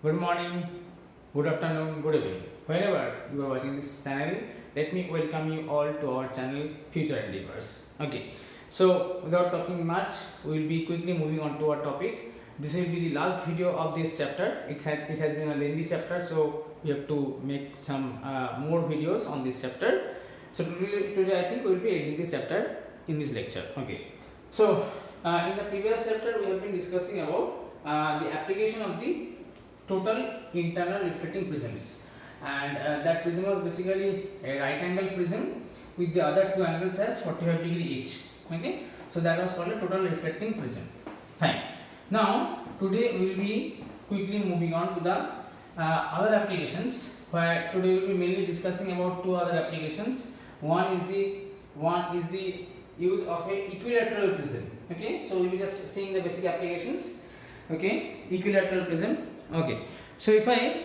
Good morning, good afternoon, good evening. Whenever you are watching this channel, let me welcome you all to our channel Future Endeavors. Okay, so without talking much, we will be quickly moving on to our topic. This will be the last video of this chapter. It has been a lengthy chapter, so we have to make some more videos on this chapter. So today I think we will be ending this chapter in this lecture. Okay, so in the previous chapter we have been discussing about the application of the total internal reflecting prisms, and that prism was basically a right angle prism with the other two angles as 45 degree each. Okay, so that was called a total reflecting prism. Fine. Now today we will be quickly moving on to the other applications, where today we will be mainly discussing about two other applications. One is the use of a equilateral prism. Okay, so we will be just seeing the basic applications. Okay, equilateral prism. Okay, so if I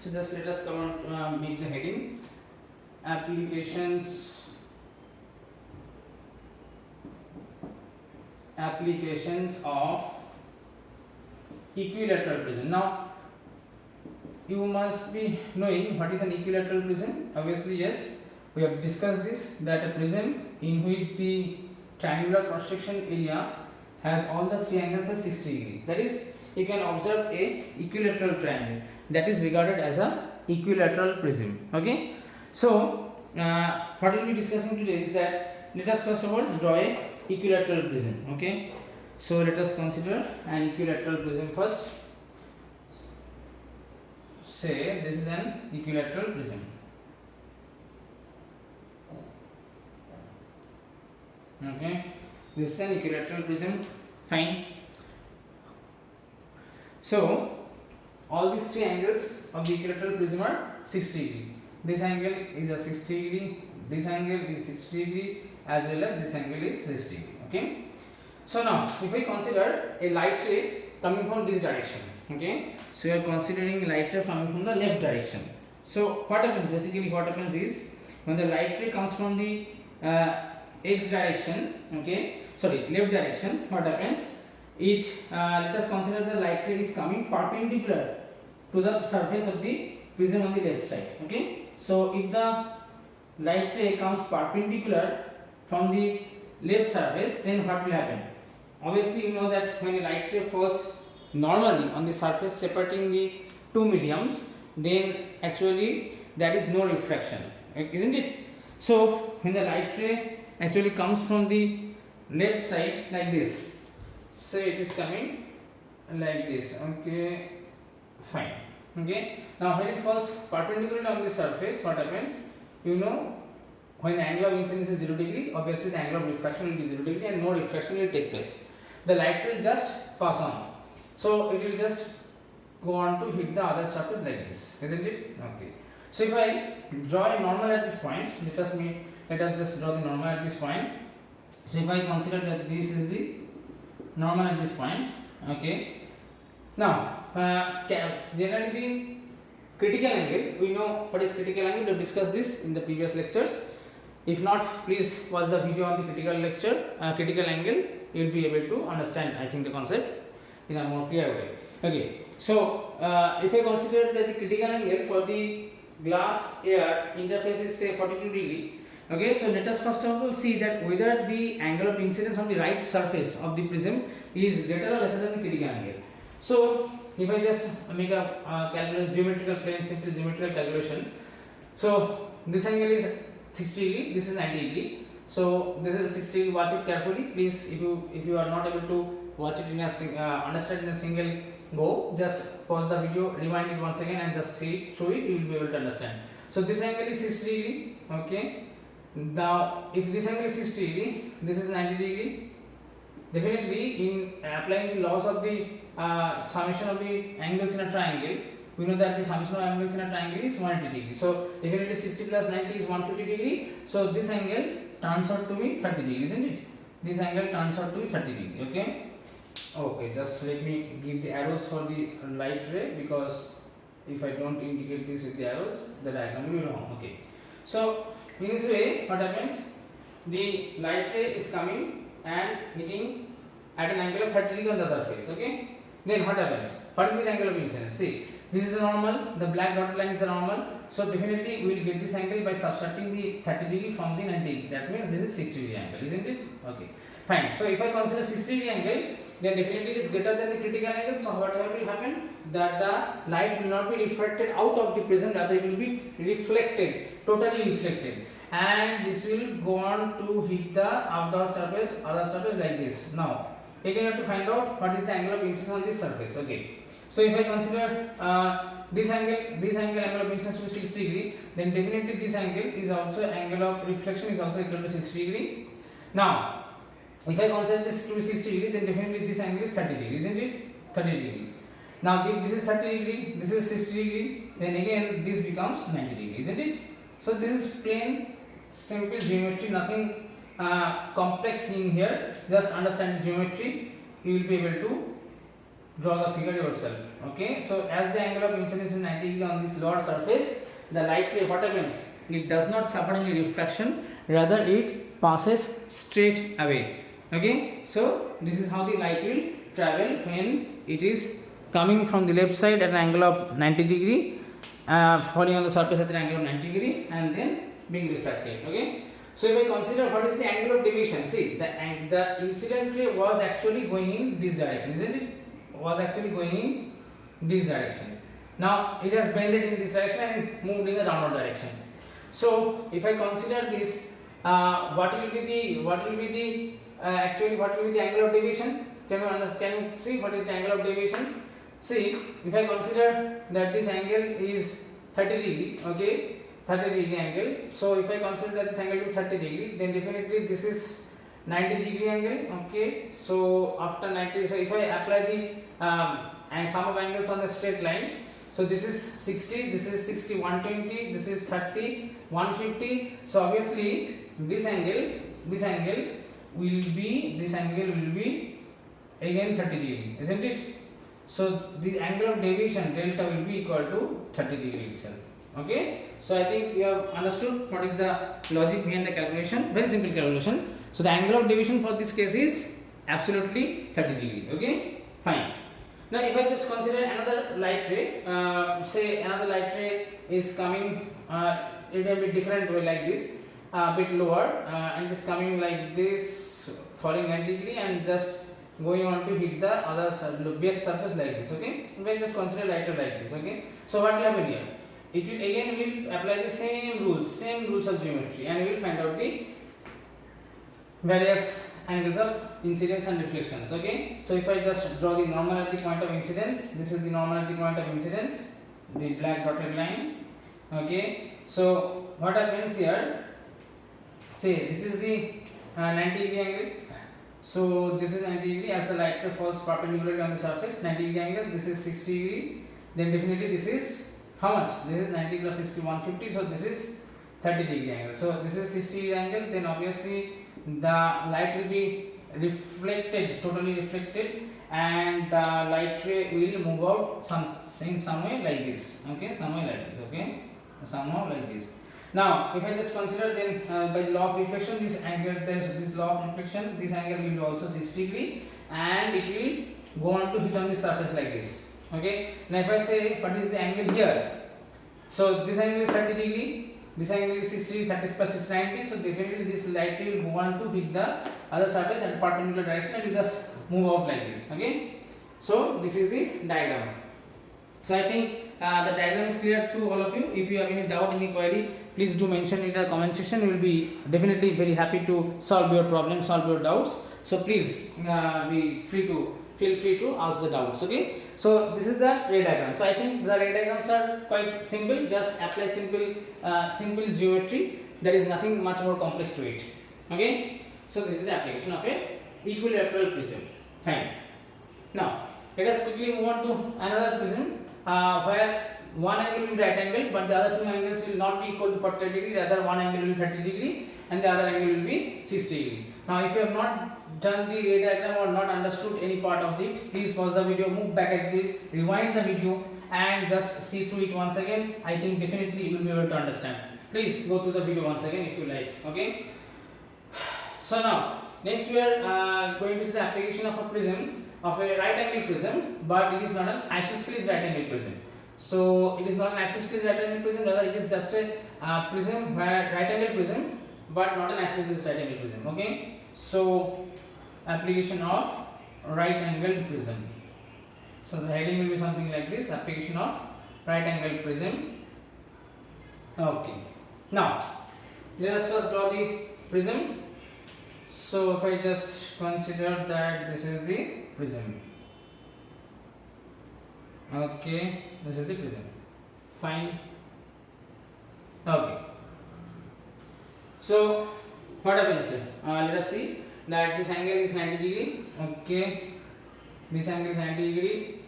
so just let us come on make the heading applications of equilateral prism. Now you must be knowing what is an equilateral prism. Obviously, yes, we have discussed this, that a prism in which the triangular cross section area has all the three angles as 60 degree. That is, you can observe a equilateral triangle, that is regarded as a equilateral prism. Okay, so what we will be discussing today is that let us first of all draw a equilateral prism. Okay, so let us consider an equilateral prism first. Say this is an equilateral prism. Okay, this is an equilateral prism. Fine. So all these three angles of the equilateral prism are 60 degree. This angle is a 60 degree, this angle is 60 degree, as well as this angle is 60 degree. Okay, so now if I consider a light ray coming from this direction, okay, so we are considering light ray coming from the left direction. So what happens, basically what happens is, when the light ray comes from the x direction, okay, sorry, left direction, what happens, it let us consider the light ray is coming perpendicular to the surface of the prism on the left side. Okay, so if the light ray comes perpendicular from the left surface, then what will happen? Obviously, you know that when the light ray falls normally on the surface separating the two mediums, then actually that is no refraction, isn't it? So when the light ray actually comes from the left side like this, say it is coming like this. Okay, fine. Okay, now when it falls perpendicular on the surface, what happens? You know, when the angle of incidence is 0 degree, obviously the angle of refraction will be 0 degree and no refraction will take place. The light will just pass on, so it will just go on to hit the other surface like this, isn't it? Okay, so if I draw a normal at this point, let us just draw the normal at this point. So if I consider that this is the normal at this point. Okay, now generally the critical angle, we know what is critical angle. We have discussed this in the previous lectures. If not, please watch the video on the critical angle. You will be able to understand, I think, the concept in a more clear way. Okay, so if I consider that the critical angle for the glass air interface is say 42 degree. Okay, so let us first of all see that whether the angle of incidence on the right surface of the prism is greater or lesser than the critical angle. So if I just make a geometrical plane, simple geometrical calculation. So this angle is 60 degree, this is 90 degree. So this is 60 degree. Watch it carefully, please. If you are not able to watch it in a understand in a single go, just pause the video, rewind it once again, and just see it through it. You will be able to understand. So this angle is 60 degree. Okay. Now, if this angle is 60 degree, this is 90 degree. Definitely, in applying the laws of the summation of the angles in a triangle, we know that the summation of angles in a triangle is 180 degree. So, definitely 60 plus 90 is 150 degree. So, this angle turns out to be 30 degree, isn't it? This angle turns out to be 30 degree. Okay. Okay, just let me give the arrows for the light ray, because if I don't indicate this with the arrows, the diagram will be wrong. Okay. So, in this way, what happens? The light ray is coming and hitting at an angle of 30 degree on the other face. Okay, then what happens? What will be the angle of incidence? See, this is the normal, the black dotted line is the normal. So definitely we will get this angle by subtracting the 30 degree from the 90 degree. That means this is 60 degree angle, isn't it? Okay, fine. So if I consider 60 degree angle, then definitely it is greater than the critical angle. So what will happen? That the light will not be refracted out of the prism, rather it will be reflected, totally reflected, and this will go on to hit the outdoor surface, other surface like this. Now again you have to find out what is the angle of incidence on this surface. Okay, so if I consider this angle of incidence to be 60 degree, then definitely this angle is also angle of reflection is also equal to 60 degree. Now if I consider this to be 60 degree, then definitely this angle is 30 degree, isn't it? 30 degree. Now this is 30 degree, this is 60 degree, then again this becomes 90 degree, isn't it? So this is plain simple geometry, nothing complex in here. Just understand the geometry, you will be able to draw the figure yourself. Okay, so as the angle of incidence is 90 degree on this lower surface, the light ray, what happens? It does not suffer any refraction, rather it passes straight away. Okay, so this is how the light will travel when it is coming from the left side at an angle of 90 degree, falling on the surface at an angle of 90 degree, and then being refracted. Okay, so if I consider what is the angle of deviation, see the incident ray was actually going in this direction, isn't it? Was actually going in this direction. Now it has bended in this direction and moved in the downward direction. So if I consider this, what will be the angle of deviation? Can you see what is the angle of deviation? See, if I consider that this angle is 30 degree, okay, 30 degree angle. So if I consider that this angle to be 30 degree, then definitely this is 90 degree angle. Okay, so after 90, so if I apply the and sum of angles on the straight line, so this is 60, this is 60, 120, this is 30, 150. So obviously this angle will be again 30 degree, isn't it? So the angle of deviation delta will be equal to 30 degree itself. Okay, so I think you have understood what is the logic behind the calculation. Very simple calculation. So the angle of deviation for this case is absolutely 30 degree. Okay, fine. Now if I just consider another light ray, say another light ray is coming in a bit different way, like this, a bit lower, and is coming like this, falling 90 degree and just going on to hit the other base surface like this. Okay, if I just consider light ray like this. Okay, so what will happen here? It will again apply the same rules of geometry, and we will find out the various angles of incidence and reflections. Okay, so if I just draw the normality point of incidence, this is the normality point of incidence, the black dotted line. Okay, so what happens here? Say this is the 90 degree angle. So this is 90 degree as the light ray falls perpendicularly on the surface. 90 degree angle. This is 60 degree. Then definitely this is how much? This is 90 plus 60, 150. So this is 30 degree angle. So this is 60 degree angle. Then obviously the light will be reflected, totally reflected, and the light ray will move out in some way like this. Okay, some way like this. Okay, somehow like this. Now if I just consider, then by the law of reflection, this angle, there is this law of reflection, this angle will be also 60 degree, and it will go on to hit on the surface like this. Okay, now if I say what is the angle here, so this angle is 30 degree, this angle is 60, 30 plus 6, 90. So definitely this light will go on to hit the other surface at perpendicular direction and will just move out like this. Okay, so this is the diagram. So I think the diagram is clear to all of you. If you have any doubt, any query, please do mention in the comment section. We will be definitely very happy to solve your problem, solve your doubts. So please feel free to ask the doubts. Okay, so this is the ray diagram. So I think the ray diagrams are quite simple. Just apply simple geometry. There is nothing much more complex to it. Okay, so this is the application of a equilateral prism. Fine. Now let us quickly move on to another prism where one angle will be right angle, but the other two angles will not be equal to 40 degree. Rather, one angle will be 30 degree and the other angle will be 60 degree. Now if you have not done the ray diagram or not understood any part of it, please pause the video, move back a little, rewind the video and just see through it once again. I think definitely you will be able to understand. Please go through the video once again if you like. Okay, so now next we are going to see the application of a prism of a right angle prism, but it is not an isosceles right angle prism. So it is not an isosceles right angle prism, rather it is just a prism where right angle prism, but not an isosceles right angle prism. Okay, so application of right angle prism. So the heading will be something like this: application of right angle prism. Okay, now let us first draw the prism. So if I just consider that this is the prism. Okay, this is the prism. Fine. Okay. So what happens here? Let us see that this angle is 90 degree. Okay, this angle is 90 degree.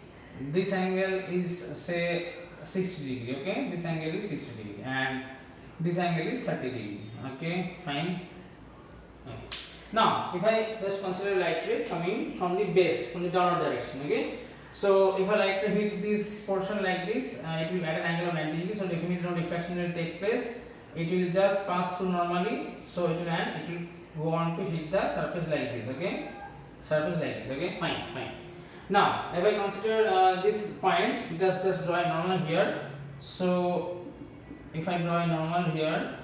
This angle is say 60 degree. Okay, this angle is 60 degree, and this angle is 30 degree. Okay, fine. Okay. Now, if I just consider light ray coming from the base, from the downward direction. Okay, so if a light ray hits this portion like this, it will at an angle of 90 degree. So definitely no reflection will take place. It will just pass through normally. So it will go on to hit the surface like this. Okay, surface like this. Okay, fine. Now, if I consider this point, just draw a normal here. So if I draw a normal here,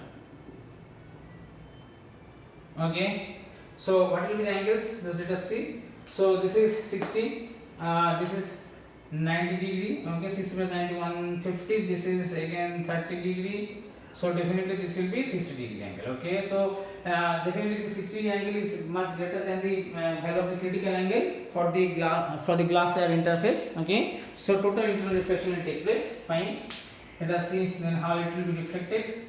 okay. So what will be the angles? Just let us see. So this is 60. This is 90 degree. Okay, 60 plus 90, 150. This is again 30 degree. So definitely this will be 60 degree angle. Okay, so definitely the 60 degree angle is much greater than the value of the critical angle for the glass air interface. Okay, so total internal reflection will take place. Fine. Let us see then how it will be reflected.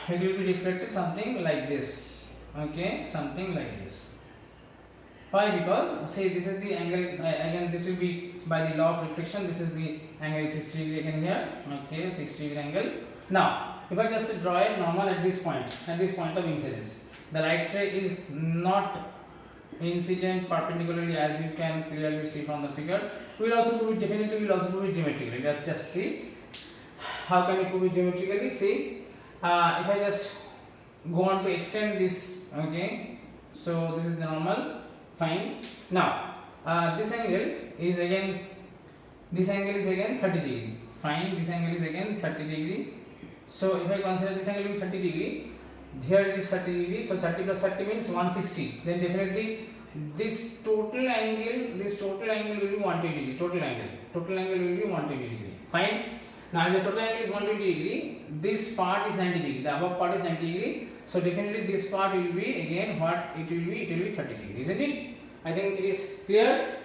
It will be reflected something like this. Okay, something like this. Why? Because say this is the angle, again this will be by the law of reflection. This is the angle 60 degree again here. Okay, 60 degree angle. Now if I just draw a normal at this point of incidence, the light ray is not incident perpendicularly, as you can clearly see from the figure. We will also prove it, definitely we will also prove it geometrically. Let's just see how can we prove it geometrically. See, if I just go on to extend this. Okay, so this is the normal. Fine. Now this angle is again 30 degree. Fine, this angle is again 30 degree. So if I consider this angle being 30 degree, here it is 30 degree. So 30 plus 30 means 160. Then definitely this total angle will be 120 degree. Total angle will be 120 degree. Fine. Now if the total angle is 120 degree, this part is 90 degree. The above part is 90 degree. So definitely this part will be again what it will be? It will be 30 degree, isn't it? I think it is clear.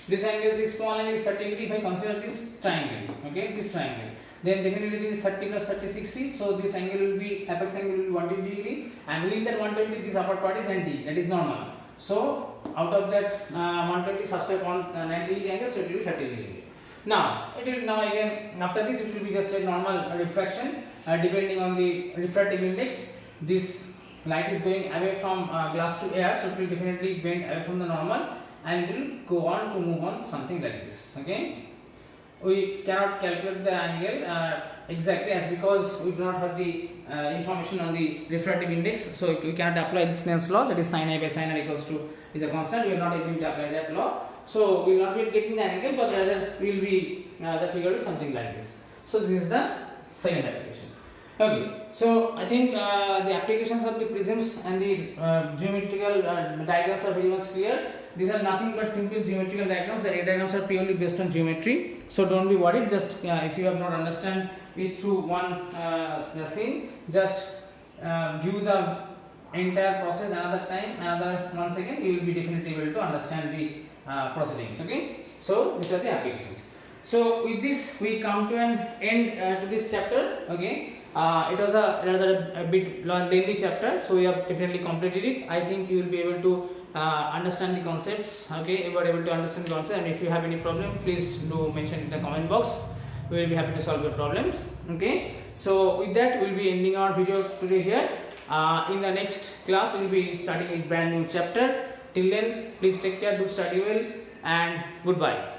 This angle, this small angle is 30 degree. If I consider this triangle, okay, this triangle, then definitely this is 30 plus 30, 60. So this angle will be, apex angle will be 120 degree, and within that 120, this upper part is 90. That is normal. So out of that 120 subtract 90 degree angle, so it will be 30 degree. Now it will again after this it will be just a normal refraction depending on the refractive index. This light is going away from glass to air, so it will definitely bend away from the normal, and it will go on to move on something like this. Okay, we cannot calculate the angle exactly, as because we do not have the information on the refractive index, so we cannot apply the Snell's law, that is sin A by sin R equals to is a constant. We are not able to apply that law, so we will not be getting the angle, but rather we will be the figure is something like this. So this is the second application. Okay, so I think the applications of the prisms and the geometrical diagrams are very much clear. These are nothing but simple geometrical diagrams. The ray diagrams are purely based on geometry, so don't be worried. Just if you have not understand it through one scene, just view the entire process another time, once again, you will be definitely able to understand the proceedings. Okay, so these are the applications. So with this we come to an end to this chapter. Okay, it was a bit lengthy chapter, so we have definitely completed it. I think you will be able to understand the concepts. Okay, you are able to understand the concept, and if you have any problem, please do mention in the comment box. We will be happy to solve your problems. Okay, so with that we will be ending our video today here. In the next class we will be starting a brand new chapter. Till then, please take care, do study well, and goodbye.